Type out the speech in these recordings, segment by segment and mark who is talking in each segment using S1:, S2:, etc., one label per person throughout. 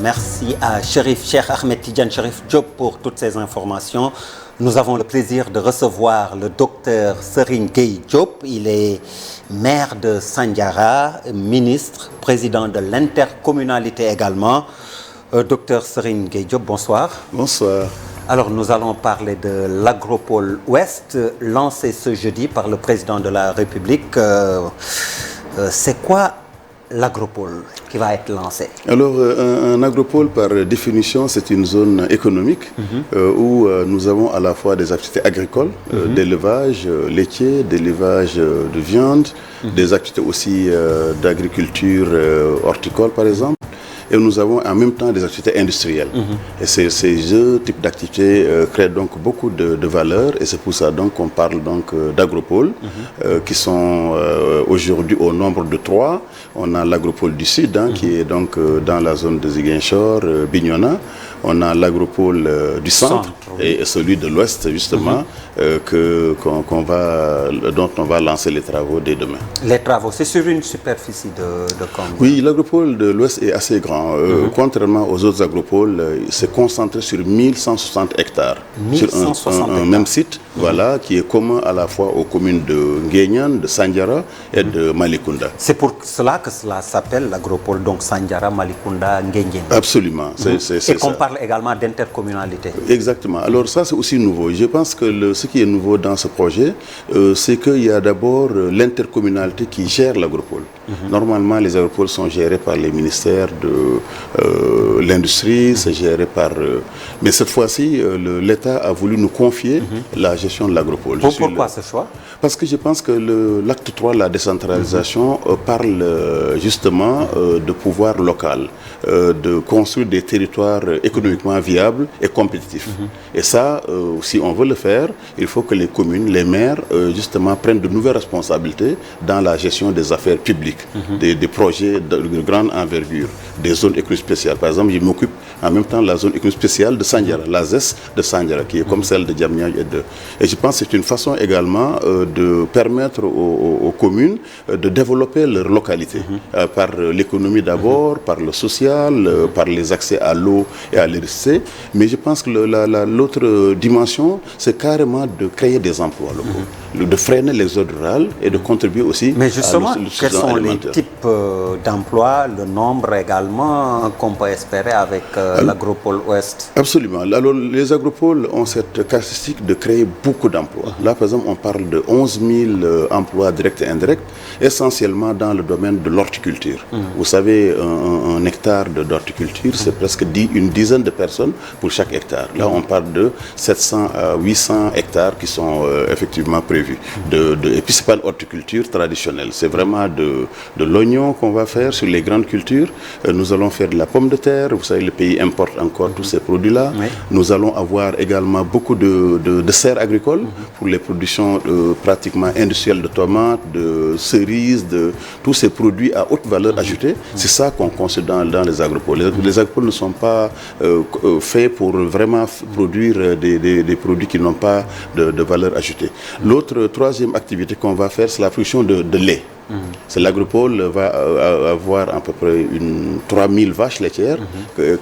S1: Merci à Cheikh Ahmed Tidiane Chérif Diop pour toutes ces informations. Nous avons le plaisir de recevoir le docteur Serigne Gueye Diop. Il est maire de Sandiara, ministre, président de l'intercommunalité également. Docteur Serigne Gueye Diop, bonsoir.
S2: Bonsoir.
S1: Alors nous allons parler de l'Agropole Ouest, lancé ce jeudi par le président de la République. C'est quoi l'agropole qui va être lancé?
S2: Alors, un agropole, par définition, c'est une zone économique où nous avons à la fois des activités agricoles, d'élevage laitier, d'élevage de viande, des activités aussi d'agriculture horticole, par exemple. Et nous avons en même temps des activités industrielles. Et ces deux types d'activités créent donc beaucoup de valeur. Et c'est pour ça donc qu'on parle donc d'agropoles qui sont aujourd'hui au nombre de 3. On a l'agropole du Sud qui est donc dans la zone de Ziguinchor, Bignona. On a l'agropole du centre et celui de l'Ouest justement dont on va lancer les travaux dès demain.
S1: Les travaux, c'est sur une superficie de combien?
S2: Oui, l'agropole de l'Ouest est assez grand. Contrairement aux autres agropoles, c'est concentré sur 1160 hectares.
S1: 1160
S2: sur un
S1: hectares.
S2: même site, voilà, qui est commun à la fois aux communes de Nguéniane, de Sandiara et de Malicounda.
S1: C'est pour cela que cela s'appelle l'agropole, donc Sandiara, Malicounda, Nguéniène.
S2: Absolument.
S1: Et qu'on parle également d'intercommunalité.
S2: Exactement. Alors ça, c'est aussi nouveau. Je pense que ce qui est nouveau dans ce projet, c'est qu'il y a d'abord l'intercommunalité qui gère l'agropole. Normalement, les agropoles sont gérés par les ministères de l'industrie, c'est géré par... mais cette fois-ci, l'État a voulu nous confier la gestion de l'agropole.
S1: Pourquoi ce choix?
S2: Parce que je pense que l'acte 3, la décentralisation, parle justement de pouvoir local, de construire des territoires économiquement viables et compétitifs. Et ça, si on veut le faire, il faut que les communes, les maires, justement, prennent de nouvelles responsabilités dans la gestion des affaires publiques, des projets de grande envergure, des zones économiques spéciales. Par exemple, je m'occupe en même temps de la zone économique spéciale de Sandiara, la ZES de Sandiara, qui est comme celle de Diamniadio et je pense que c'est une façon également de permettre aux communes de développer leur localité par l'économie d'abord, par le social, par les accès à l'eau et à l'électricité. Mais je pense que l'autre dimension, c'est carrément de créer des emplois locaux, de freiner l'exode rural et de contribuer aussi
S1: Mais justement,
S2: à
S1: quels sont les types d'emplois, le nombre également qu'on peut espérer avec l'agropole Ouest?
S2: Absolument. Alors, les agropoles ont cette caractéristique de créer beaucoup d'emplois. Là, par exemple, on parle de 11 000 emplois directs et indirects, essentiellement dans le domaine de l'horticulture. Vous savez, un hectare d'horticulture, c'est presque une dizaine de personnes pour chaque hectare. Là, on parle de 700 à 800 hectares qui sont effectivement prévus. Et puis, ce n'est pas l'horticulture traditionnelle. C'est vraiment de l'oignon qu'on va faire sur les grandes cultures. Nous allons faire de la pomme de terre. Vous savez, le pays importe encore tous ces produits-là. Nous allons avoir également beaucoup de serres agricoles pour les productions pratiquement industrielles de tomates, de cerises, de tous ces produits à haute valeur ajoutée. C'est ça qu'on considère dans les agropoles. Les agropoles ne sont pas faits pour vraiment produire des produits qui n'ont pas de valeur ajoutée. L'autre, troisième activité qu'on va faire, c'est la production de lait. L'agropole va avoir à peu près 3000 vaches laitières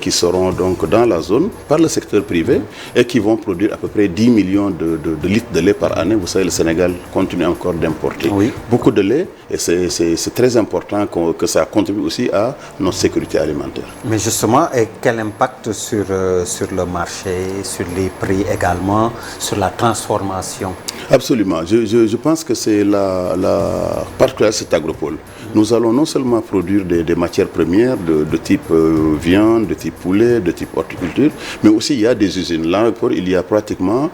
S2: qui seront donc dans la zone par le secteur privé et qui vont produire à peu près 10 millions de litres de lait par année. Vous savez, le Sénégal continue encore d'importer beaucoup de lait et c'est très important que ça contribue aussi à notre sécurité alimentaire.
S1: Mais justement, et quel impact sur le marché, sur les prix également, sur la transformation?
S2: Absolument. Je pense que c'est la particularité de cet agropole. Nous allons non seulement produire des matières premières de type viande, de type poulet, de type horticulture, mais aussi il y a des usines. Là, il y a pratiquement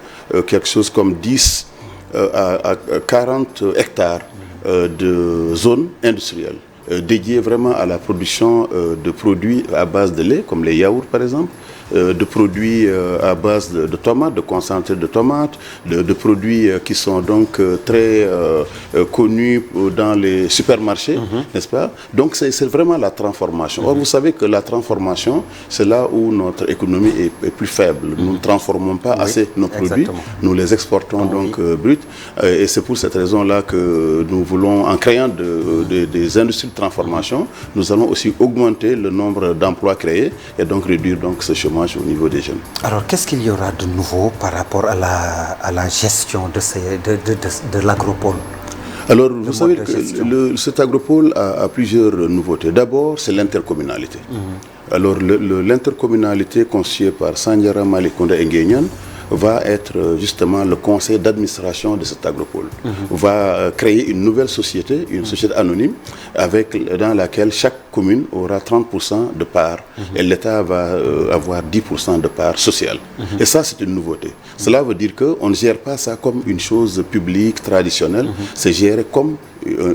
S2: quelque chose comme 10 à 40 hectares de zones industrielles dédiées vraiment à la production de produits à base de lait, comme les yaourts par exemple, de produits à base de tomates, de concentré de tomates, de produits qui sont donc très connus dans les supermarchés, n'est-ce pas? Donc c'est vraiment la transformation. Or, vous savez que la transformation, c'est là où notre économie est plus faible. Nous ne transformons pas assez nos produits, nous les exportons donc bruts. Et c'est pour cette raison-là que nous voulons, en créant des industries de transformation, nous allons aussi augmenter le nombre d'emplois créés et donc réduire donc ce chômage au niveau des jeunes.
S1: Alors, qu'est-ce qu'il y aura de nouveau par rapport à la gestion de l'agropole?
S2: Alors, vous savez que cet agropole a plusieurs nouveautés. D'abord, c'est l'intercommunalité. Alors, l'intercommunalité constituée par Sandiara, Malicounda et Nguyen va être justement le conseil d'administration de cet agropole. Va créer une nouvelle société, une société anonyme, dans laquelle chaque commune aura 30% de parts et l'État va avoir 10% de parts sociales. Et ça, c'est une nouveauté. Cela veut dire qu'on ne gère pas ça comme une chose publique, traditionnelle, c'est géré comme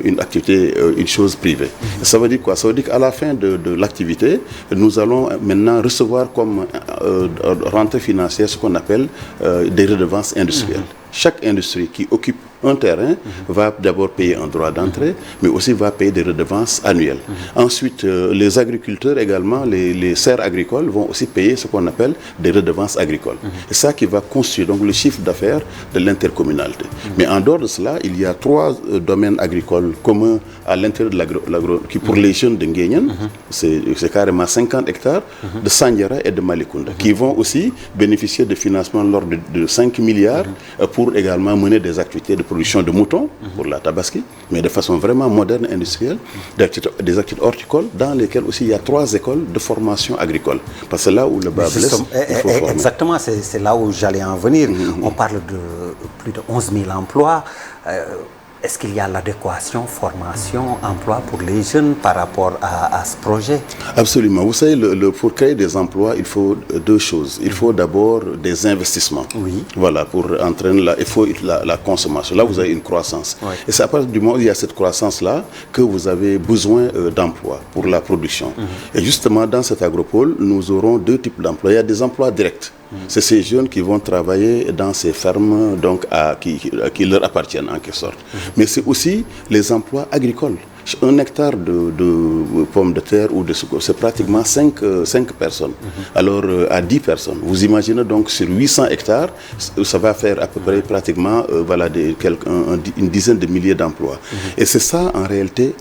S2: une activité, une chose privée. Ça veut dire quoi? Ça veut dire qu'à la fin de l'activité, nous allons maintenant recevoir comme rentrée financière ce qu'on appelle des redevances industrielles. Chaque industrie qui occupe un terrain va d'abord payer un droit d'entrée, mais aussi va payer des redevances annuelles. Ensuite, les agriculteurs également, les serres agricoles vont aussi payer ce qu'on appelle des redevances agricoles. C'est ça qui va constituer donc le chiffre d'affaires de l'intercommunalité. Mais en dehors de cela, il y a 3 domaines agricoles communs à l'intérieur de l'agro, qui pour les jeunes de Nguyen, c'est carrément 50 hectares, de Sandiara et de Malicounda, qui vont aussi bénéficier de financements de l'ordre de 5 milliards pour également mener des activités de production de moutons pour la Tabaski, mais de façon vraiment moderne, industrielle, des activités horticoles dans lesquelles aussi il y a 3 écoles de formation agricole. Parce que là où le bas blesse, il faut former.
S1: Exactement, c'est là où j'allais en venir. On parle de plus de 11 000 emplois. Est-ce qu'il y a l'adéquation, formation, emploi pour les jeunes par rapport à ce projet?
S2: Absolument. Vous savez, pour créer des emplois, il faut 2 choses. Il faut d'abord des investissements.
S1: Oui.
S2: Voilà, pour entraîner il faut la consommation. Là, vous avez une croissance.
S1: Oui.
S2: Et c'est à partir du moment où il y a cette croissance-là que vous avez besoin d'emplois pour la production. Et justement, dans cet agropole, nous aurons 2 types d'emplois. Il y a des emplois directs. C'est ces jeunes qui vont travailler dans ces fermes donc, qui leur appartiennent en quelque sorte. Mais c'est aussi les emplois agricoles. 1 hectare de pommes de terre ou de sucre, c'est pratiquement 5 personnes. Alors, à 10 personnes. Vous imaginez donc sur 800 hectares, ça va faire à peu près pratiquement une dizaine de milliers d'emplois. Et c'est ça, en réalité,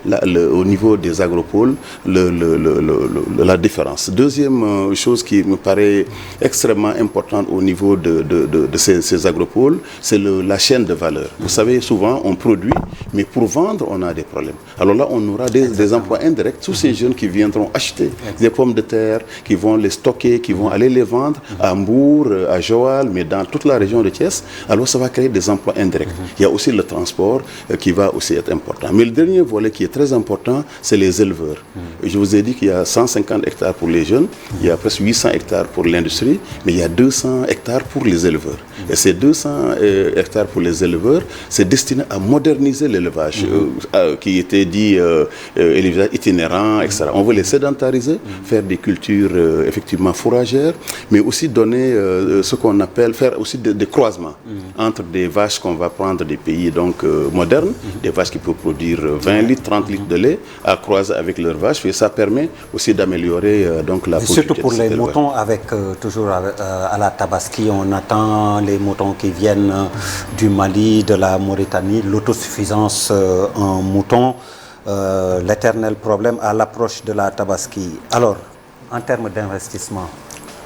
S2: au niveau des agropoles, la différence. Deuxième chose qui me paraît extrêmement importante au niveau de ces agropoles, c'est la chaîne de valeur. Vous savez, souvent, on produit, mais pour vendre, on a des problèmes. Alors là, on aura des emplois indirects. Tous ces jeunes qui viendront acheter des pommes de terre, qui vont les stocker, qui vont aller les vendre à Mbour, à Joal, mais dans toute la région de Thiès. Alors ça va créer des emplois indirects. Il y a aussi le transport qui va aussi être important. Mais le dernier volet qui est très important, c'est les éleveurs. Je vous ai dit qu'il y a 150 hectares pour les jeunes, il y a presque 800 hectares pour l'industrie, mais il y a 200 hectares pour les éleveurs. Et ces 200 hectares pour les éleveurs, c'est destiné à moderniser l'élevage qui était dit élevage itinérant, etc. On veut les sédentariser, faire des cultures effectivement fourragères, mais aussi donner ce qu'on appelle, faire aussi des croisements entre des vaches qu'on va prendre des pays donc modernes, des vaches qui peuvent produire 20 litres, 30 litres de lait, à croiser avec leurs vaches, et ça permet aussi d'améliorer donc la productivité.
S1: Surtout pour les moutons, avec toujours à la Tabaski, on attend les moutons qui viennent du Mali, de la Mauritanie, l'autosuffisance en moutons. L'éternel problème à l'approche de la Tabaski. Alors, en termes d'investissement?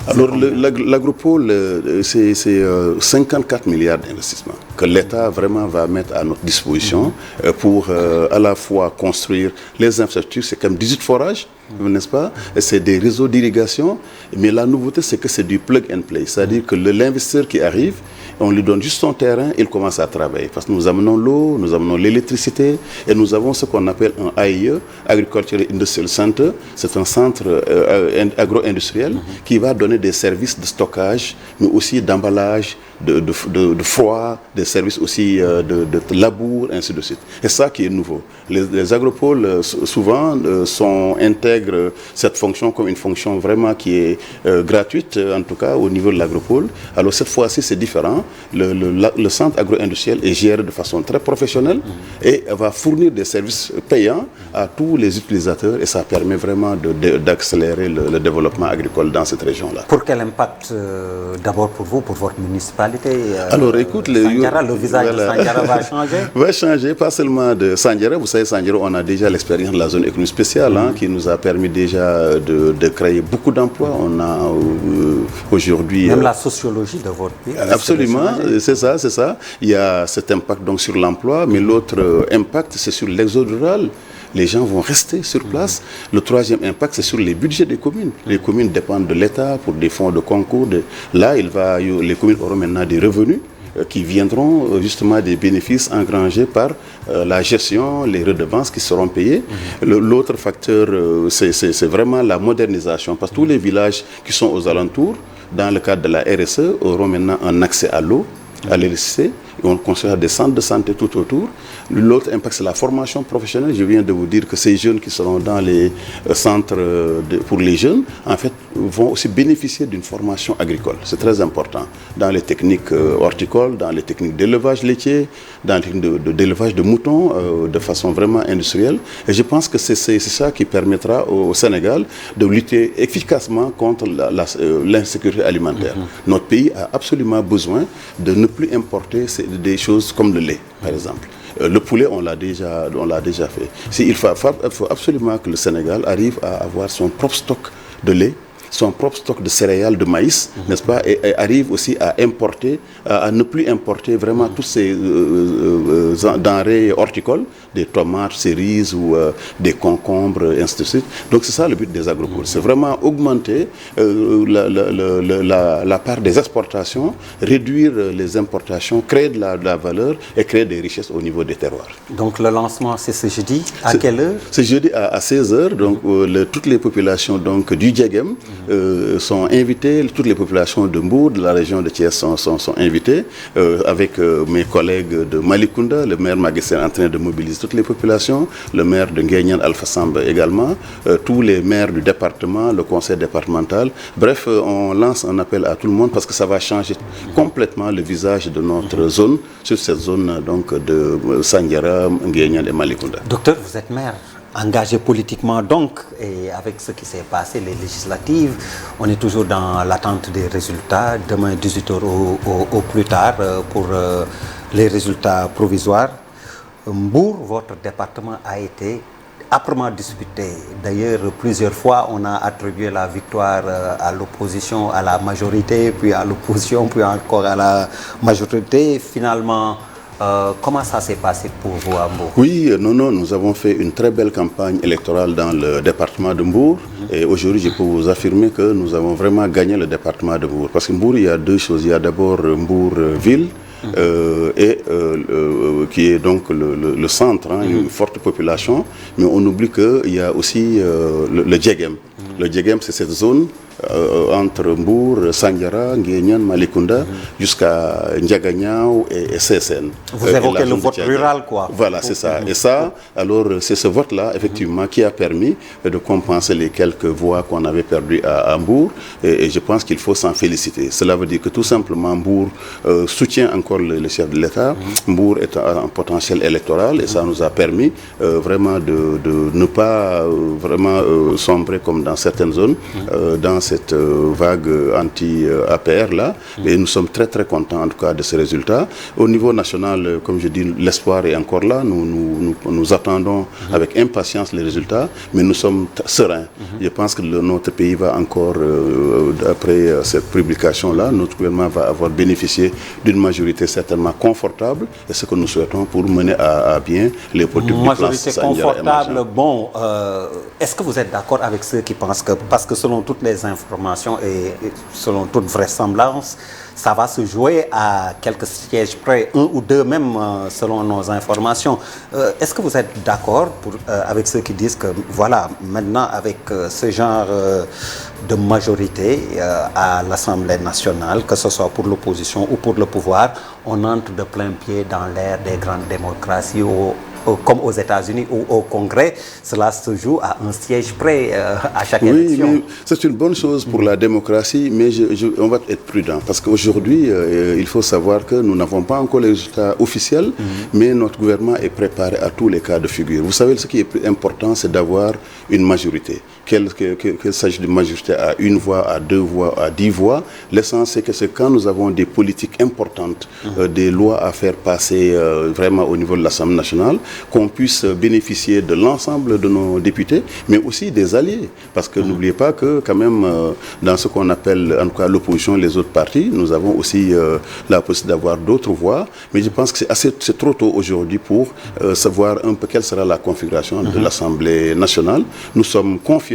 S2: Alors, l'agropole, c'est 54 milliards d'investissements que l'État vraiment va mettre à notre disposition pour à la fois construire les infrastructures. C'est comme 18 forages, n'est-ce pas? C'est des réseaux d'irrigation, mais la nouveauté, c'est que c'est du plug and play. C'est-à-dire que l'investisseur qui arrive, on lui donne juste son terrain, il commence à travailler. Parce que nous amenons l'eau, nous amenons l'électricité, et nous avons ce qu'on appelle un AIE, Agricultural Industrial Center. C'est un centre agro-industriel qui va donner des services de stockage, mais aussi d'emballage, de froid, des services aussi de labour, ainsi de suite. Et ça qui est nouveau. Les agropoles souvent intègrent cette fonction comme une fonction vraiment qui est gratuite, en tout cas au niveau de l'agropole. Alors cette fois-ci c'est différent. Le centre agro-industriel est géré de façon très professionnelle et va fournir des services payants à tous les utilisateurs et ça permet vraiment d'accélérer le développement agricole dans cette région-là.
S1: Pour quel impact d'abord pour vous, pour votre municipalité?
S2: Alors écoute,
S1: Sandiara, le visage de Sandiara va changer?
S2: Va changer, pas seulement de Sandiara. Vous savez, Sandiara, on a déjà l'expérience de la zone économique spéciale qui nous a permis déjà de créer beaucoup d'emplois. On a aujourd'hui...
S1: Même la sociologie de votre pays.
S2: Absolument, c'est ça. Il y a cet impact donc sur l'emploi, mais l'autre impact, c'est sur l'exode rural. Les gens vont rester sur place. Le troisième impact, c'est sur les budgets des communes. Les communes dépendent de l'État pour des fonds de concours. Là, les communes auront maintenant des revenus qui viendront justement des bénéfices engrangés par la gestion, les redevances qui seront payées. L'autre facteur, c'est vraiment la modernisation, parce que tous les villages qui sont aux alentours, dans le cadre de la RSE, auront maintenant un accès à l'eau, à l'électricité. On construira des centres de santé tout autour. L'autre impact, c'est la formation professionnelle. Je viens de vous dire que ces jeunes qui seront dans les centres pour les jeunes, en fait, vont aussi bénéficier d'une formation agricole. C'est très important. Dans les techniques horticoles, dans les techniques d'élevage laitier, dans les techniques d'élevage de moutons, de façon vraiment industrielle. Et je pense que c'est ça qui permettra au Sénégal de lutter efficacement contre l'insécurité alimentaire. Notre pays a absolument besoin de ne plus importer des choses comme le lait, par exemple. Le poulet, on l'a déjà fait. Il faut absolument que le Sénégal arrive à avoir son propre stock de lait, son propre stock de céréales, de maïs, n'est-ce pas, et arrive aussi à importer, à ne plus importer vraiment tous ces denrées horticoles, des tomates, cerises ou des concombres, et ainsi de suite. Donc c'est ça le but des agropoles, c'est vraiment augmenter la part des exportations, réduire les importations, créer de la valeur et créer des richesses au niveau des terroirs.
S1: Donc le lancement c'est ce jeudi, à quelle heure?
S2: C'est jeudi à 16h, donc toutes les populations donc, du Djegem sont invitées, toutes les populations de Mbour, de la région de Thiès sont invitées, avec mes collègues de Malicounda, le maire Maguessène en train de mobiliser toutes les populations, le maire de Nguyen Alpha Samba également, tous les maires du département, le conseil départemental. Bref, on lance un appel à tout le monde parce que ça va changer complètement le visage de notre zone, sur cette zone donc, de Sandiara, Nguyen et Malicounda.
S1: Docteur, vous êtes maire, engagé politiquement donc, et avec ce qui s'est passé, les législatives, on est toujours dans l'attente des résultats. Demain, 18h au plus tard, pour les résultats provisoires. Mbour, votre département a été âprement disputé. D'ailleurs, plusieurs fois, on a attribué la victoire à l'opposition, à la majorité, puis à l'opposition, puis encore à la majorité. Finalement, comment ça s'est passé pour vous à Mbour?
S2: Oui, nous avons fait une très belle campagne électorale dans le département de Mbour. Et aujourd'hui, je peux vous affirmer que nous avons vraiment gagné le département de Mbour. Parce que Mbour, il y a deux choses. Il y a d'abord Mbour-Ville, qui est donc le centre, une forte population. Mais on oublie qu'il y a aussi le Djegem. Le Djegem, c'est cette zone entre Mbour, Sandiara, Nguyen, Malicounda, jusqu'à Ndiaganiao et Sesen.
S1: Vous évoquez le vote rural, quoi.
S2: Voilà, c'est ça. Et ça, alors, c'est ce vote-là, effectivement, qui a permis de compenser les quelques voix qu'on avait perdues à Mbour. Et je pense qu'il faut s'en féliciter. Cela veut dire que tout simplement, Mbour soutient encore le chef de l'État. Mbour est un potentiel électoral et ça nous a permis vraiment de ne pas vraiment sombrer comme dans certaines zones, dans cette vague anti-APR là, et nous sommes très très contents en tout cas de ces résultats. Au niveau national, comme je dis, l'espoir est encore là, nous attendons avec impatience les résultats, mais nous sommes sereins. Je pense que notre pays va encore, après cette publication là, notre gouvernement va avoir bénéficié d'une majorité certainement confortable, et ce que nous souhaitons pour mener à bien les politiques du plan
S1: majorité confortable, bon, est-ce que vous êtes d'accord avec ceux qui pensent que, parce que selon toutes les informations et selon toute vraisemblance, ça va se jouer à quelques sièges près, un ou deux même, selon nos informations. Est-ce que vous êtes d'accord avec ceux qui disent que, voilà, maintenant, avec ce genre de majorité à l'Assemblée nationale, que ce soit pour l'opposition ou pour le pouvoir, on entre de plein pied dans l'ère des grandes démocraties comme aux États-Unis ou au Congrès, cela se joue à un siège près à chaque élection.
S2: Oui, c'est une bonne chose pour la démocratie, mais on va être prudent parce qu'aujourd'hui, il faut savoir que nous n'avons pas encore les résultats officiels, mais notre gouvernement est préparé à tous les cas de figure. Vous savez, ce qui est plus important, c'est d'avoir une majorité. Qu'il s'agisse d'une majorité à une voix, à 2 voix, à 10 voix, l'essence, c'est quand nous avons des politiques importantes, des lois à faire passer vraiment au niveau de l'Assemblée nationale, qu'on puisse bénéficier de l'ensemble de nos députés, mais aussi des alliés. Parce que n'oubliez pas que quand même, dans ce qu'on appelle en tout cas l'opposition, les autres partis, nous avons aussi la possibilité d'avoir d'autres voix. Mais je pense que c'est trop tôt aujourd'hui pour savoir un peu quelle sera la configuration de l'Assemblée nationale. Nous sommes confiants.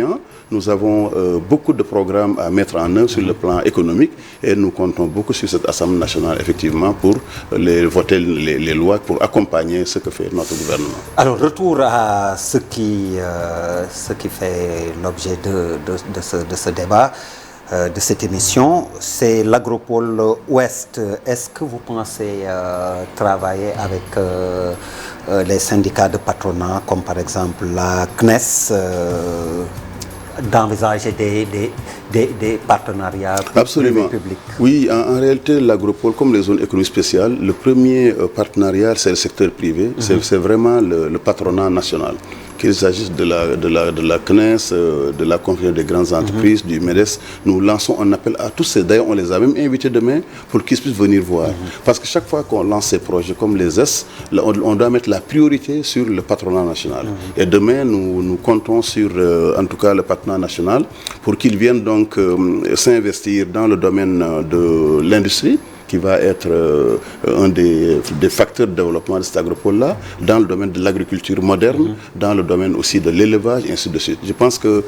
S2: Nous avons beaucoup de programmes à mettre en œuvre sur le plan économique et nous comptons beaucoup sur cette Assemblée nationale, effectivement, pour voter les lois, pour accompagner ce que fait notre gouvernement.
S1: Alors, retour à ce qui fait l'objet de ce débat, de cette émission, c'est l'Agropole Ouest. Est-ce que vous pensez travailler avec les syndicats de patronat, comme par exemple la CNES, d'envisager des partenariats publics?
S2: Oui, en réalité, l'Agropole, comme les zones économiques spéciales, le premier partenariat, c'est le secteur privé, c'est vraiment le patronat national. Qu'il s'agisse de la CNES, de la Conférence des grandes entreprises, du MEDES, nous lançons un appel à tous ces. D'ailleurs, on les a même invités demain pour qu'ils puissent venir voir. Parce que chaque fois qu'on lance ces projets comme les S, on doit mettre la priorité sur le patronat national. Et demain, nous comptons sur, en tout cas, le patronat national pour qu'ils viennent donc s'investir dans le domaine de l'industrie, qui va être un des facteurs de développement de cette agropole-là, dans le domaine de l'agriculture moderne, dans le domaine aussi de l'élevage, et ainsi de suite. Je pense que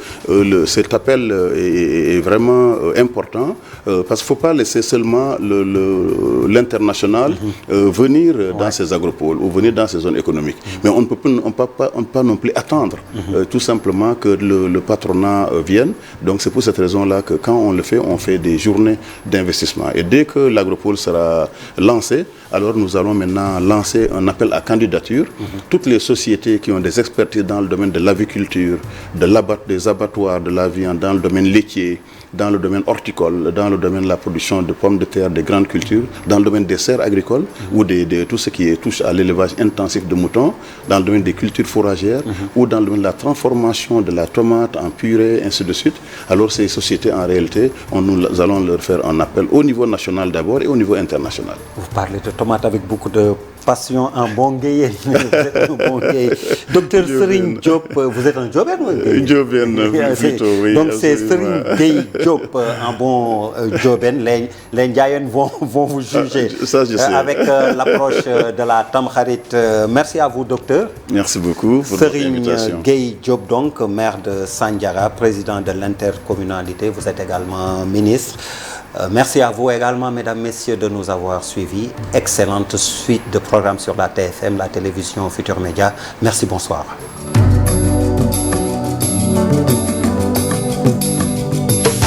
S2: cet appel est vraiment important, parce qu'il ne faut pas laisser seulement l'international venir dans ces agropoles ou venir dans ces zones économiques. Mais on ne peut pas non plus attendre tout simplement que le patronat vienne. Donc c'est pour cette raison-là que quand on le fait, on fait des journées d'investissement. Et dès que l'agropole sera lancé, alors nous allons maintenant lancer un appel à candidature. Toutes les sociétés qui ont des expertises dans le domaine de l'aviculture, des abattoirs, de la viande, dans le domaine laitier, dans le domaine horticole, dans le domaine de la production de pommes de terre, des grandes cultures, dans le domaine des serres agricoles ou de tout ce qui touche à l'élevage intensif de moutons, dans le domaine des cultures fourragères ou dans le domaine de la transformation de la tomate en purée, ainsi de suite. Alors ces sociétés, en réalité, nous allons leur faire un appel au niveau national d'abord et au niveau international.
S1: Vous parlez de tomates avec beaucoup de passion en bon gay. Docteur Serigne Diop, vous êtes un Diobène ou un Gueye?
S2: Diobène, plutôt, oui.
S1: Donc c'est Serigne Gueye Diop, un bon Diobène. Les Ndiayènes vont vous juger.
S2: Ça, je sais.
S1: Avec l'approche de la Tamkharit. Merci à vous, docteur.
S2: Merci beaucoup pour votre invitation.
S1: Serigne Gueye Diop, donc maire de Sandiara, président de l'intercommunalité. Vous êtes également ministre. Merci à vous également, mesdames, messieurs, de nous avoir suivis. Excellente suite de programmes sur la TFM, la télévision Futur Média. Merci, bonsoir.